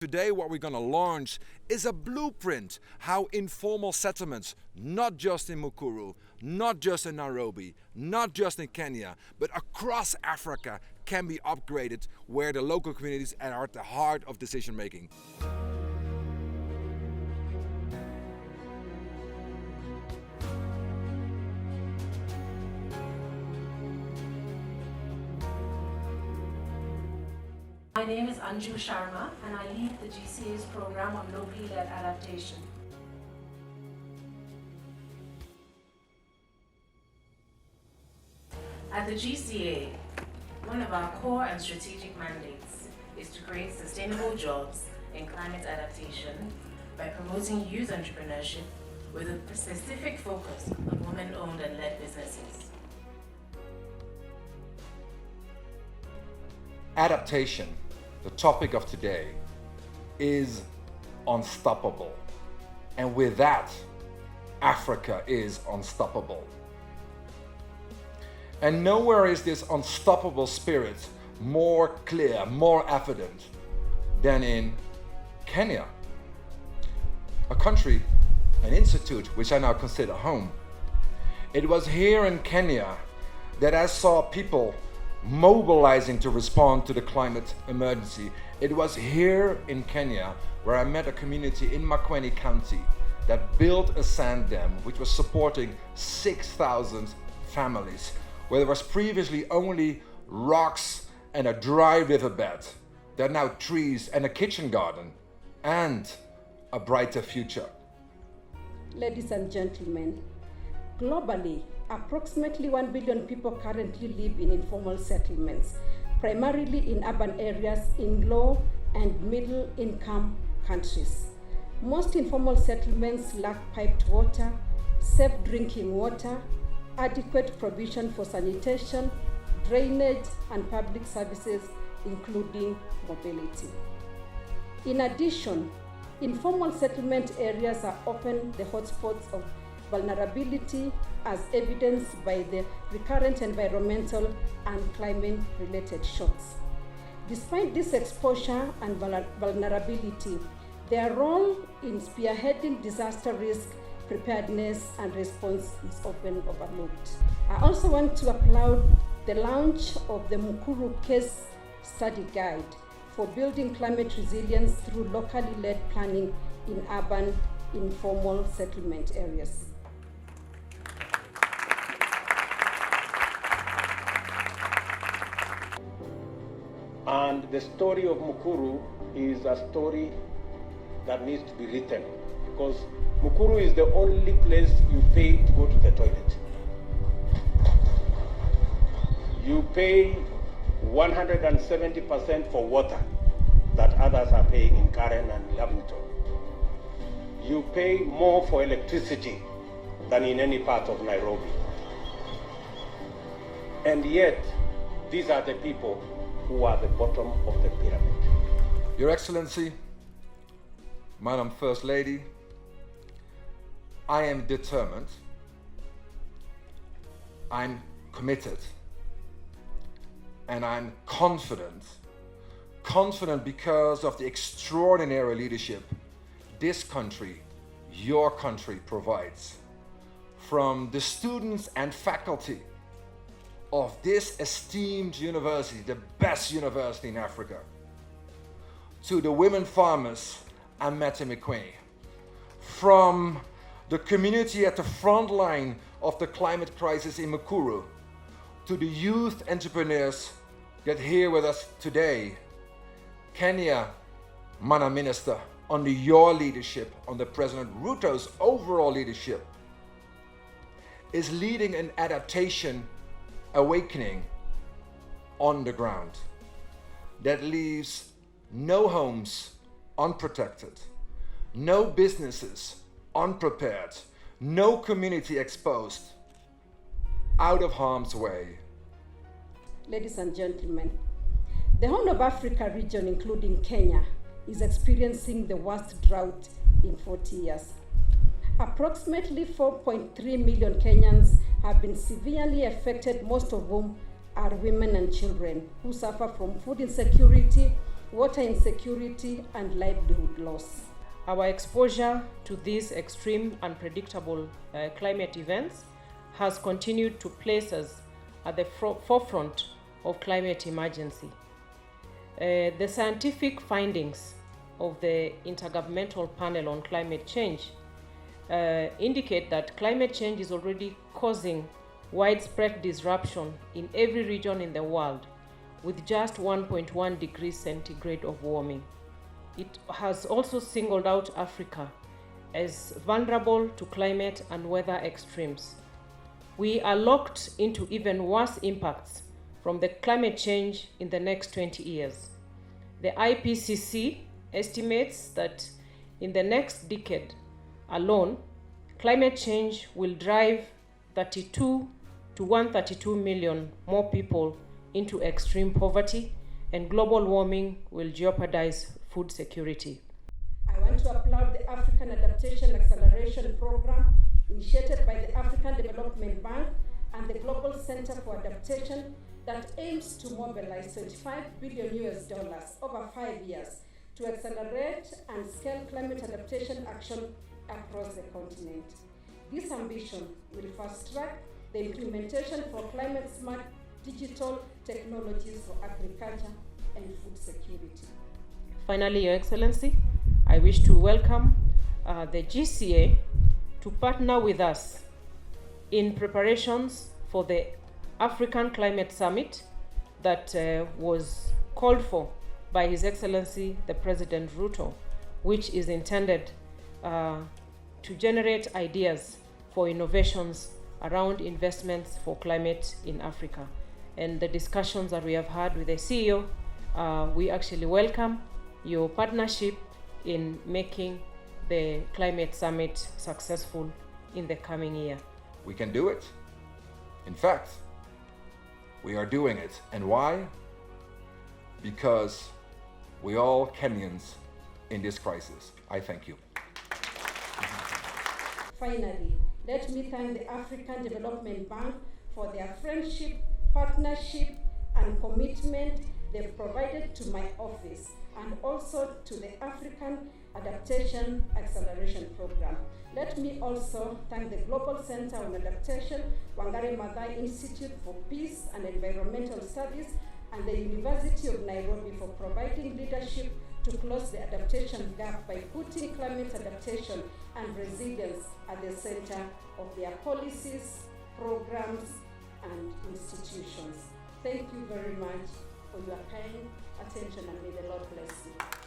Today what we're going to launch is a blueprint how informal settlements, not just in Mukuru, not just in Nairobi, not just in Kenya, but across Africa can be upgraded where the local communities are at the heart of decision making. My name is Anju Sharma and I lead the GCA's program on locally led adaptation. At the GCA, one of our core and strategic mandates is to create sustainable jobs in climate adaptation by promoting youth entrepreneurship with a specific focus on women-owned and led businesses. Adaptation, the topic of today, is unstoppable. And with that, Africa is unstoppable. And nowhere is this unstoppable spirit more clear, more evident than in Kenya, a country, an institute which I now consider home. It was here in Kenya that I saw people mobilizing to respond to the climate emergency. It was here in Kenya where I met a community in Makueni County that built a sand dam which was supporting 6,000 families, where there was previously only rocks and a dry riverbed. There are now trees and a kitchen garden and a brighter future. Ladies and gentlemen, globally, approximately 1 billion people currently live in informal settlements, primarily in urban areas in low and middle income countries. Most informal settlements lack piped water, safe drinking water, adequate provision for sanitation, drainage, and public services, including mobility. In addition, informal settlement areas are often the hotspots of vulnerability, as evidenced by the recurrent environmental and climate-related shocks. Despite this exposure and vulnerability, their role in spearheading disaster risk preparedness and response is often overlooked. I also want to applaud the launch of the Mukuru Case Study Guide for building climate resilience through locally led planning in urban informal settlement areas. And the story of Mukuru is a story that needs to be written, because Mukuru is the only place you pay to go to the toilet. You pay 170% for water that others are paying in Karen and Lavington. You pay more for electricity than in any part of Nairobi. And yet, these are the people who are the bottom of the pyramid. Your Excellency, Madam First Lady, I am determined, I'm committed, and I'm confident because of the extraordinary leadership this country, your country, provides. From the students and faculty of this esteemed university, the best university in Africa, to the women farmers I met in Makueni, from the community at the front line of the climate crisis in Mukuru, to the youth entrepreneurs that are here with us today. Kenya, Madam Minister, under your leadership, under President Ruto's overall leadership, is leading an adaptation awakening on the ground that leaves no homes unprotected, no businesses unprepared, no community exposed, out of harm's way. Ladies and gentlemen, the Horn of Africa region, including Kenya, is experiencing the worst drought in 40 years. Approximately 4.3 million Kenyans have been severely affected, most of whom are women and children who suffer from food insecurity, water insecurity, and livelihood loss. Our exposure to these extreme, unpredictable climate events has continued to place us at the forefront of climate emergency. The scientific findings of the Intergovernmental Panel on Climate Change indicate that climate change is already causing widespread disruption in every region in the world, with just 1.1 degrees centigrade of warming. It has also singled out Africa as vulnerable to climate and weather extremes. We are locked into even worse impacts from the climate change in the next 20 years. The IPCC estimates that in the next decade alone, climate change will drive 32 to 132 million more people into extreme poverty, and global warming will jeopardize food security. I want to applaud the African Adaptation Acceleration Program initiated by the African Development Bank and the Global Center for Adaptation that aims to mobilize $25 billion over 5 years to accelerate and scale climate adaptation action across the continent. This ambition will fast-track the implementation for climate-smart digital technologies for agriculture and food security. Finally, Your Excellency, I wish to welcome the GCA to partner with us in preparations for the African Climate Summit that was called for by His Excellency the President Ruto, which is intended to generate ideas for innovations around investments for climate in Africa. And the discussions that we have had with the CEO, we actually welcome your partnership in making the climate summit successful in the coming year. We can do it. In fact, we are doing it. And why? Because we all Kenyans in this crisis. I thank you. Finally, let me thank the African Development Bank for their friendship, partnership, and commitment they've provided to my office, and also to the African Adaptation Acceleration Program. Let me also thank the Global Center on Adaptation, Wangari Maathai Institute for Peace and Environmental Studies, and the University of Nairobi for providing leadership to close the adaptation gap by putting climate adaptation and resilience at the center of their policies, programs, and institutions. Thank you very much for your kind attention, and may the Lord bless you.